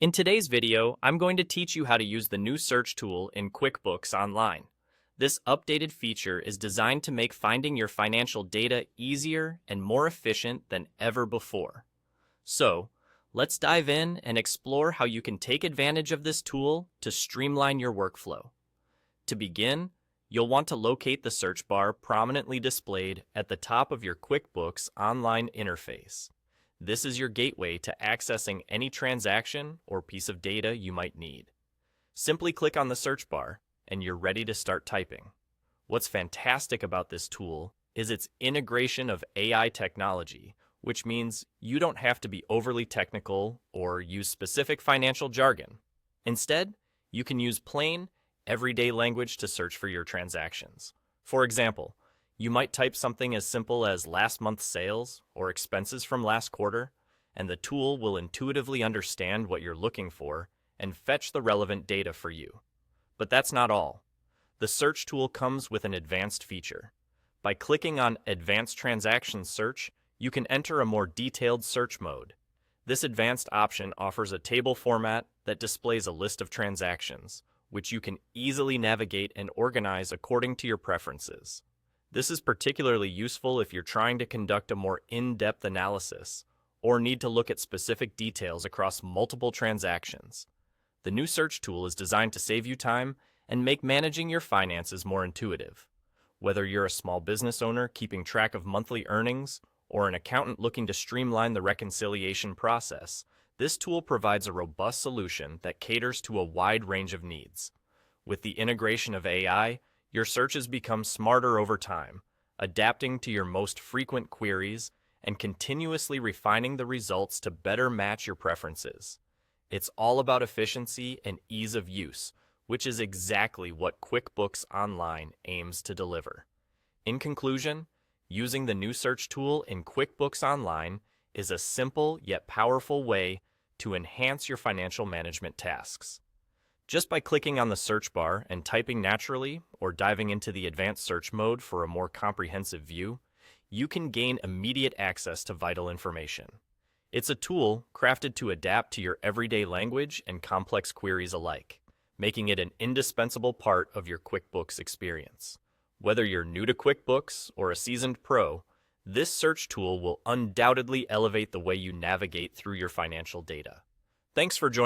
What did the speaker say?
In today's video, I'm going to teach you how to use the new search tool in QuickBooks Online. This updated feature is designed to make finding your financial data easier and more efficient than ever before. So, let's dive in and explore how you can take advantage of this tool to streamline your workflow. To begin, you'll want to locate the search bar prominently displayed at the top of your QuickBooks Online interface. This is your gateway to accessing any transaction or piece of data you might need. Simply click on the search bar and you're ready to start typing. What's fantastic about this tool is its integration of AI technology, which means you don't have to be overly technical or use specific financial jargon. Instead, you can use plain, everyday language to search for your transactions. For example, you might type something as simple as last month's sales or expenses from last quarter, and the tool will intuitively understand what you're looking for and fetch the relevant data for you. But that's not all. The search tool comes with an advanced feature. By clicking on Advanced Transaction Search, you can enter a more detailed search mode. This advanced option offers a table format that displays a list of transactions, which you can easily navigate and organize according to your preferences. This is particularly useful if you're trying to conduct a more in-depth analysis or need to look at specific details across multiple transactions. The new search tool is designed to save you time and make managing your finances more intuitive. Whether you're a small business owner keeping track of monthly earnings or an accountant looking to streamline the reconciliation process, this tool provides a robust solution that caters to a wide range of needs. With the integration of AI, your searches become smarter over time, adapting to your most frequent queries and continuously refining the results to better match your preferences. It's all about efficiency and ease of use, which is exactly what QuickBooks Online aims to deliver. In conclusion, using the new search tool in QuickBooks Online is a simple yet powerful way to enhance your financial management tasks. Just by clicking on the search bar and typing naturally or diving into the advanced search mode for a more comprehensive view, you can gain immediate access to vital information. It's a tool crafted to adapt to your everyday language and complex queries alike, making it an indispensable part of your QuickBooks experience. Whether you're new to QuickBooks or a seasoned pro, this search tool will undoubtedly elevate the way you navigate through your financial data. Thanks for joining.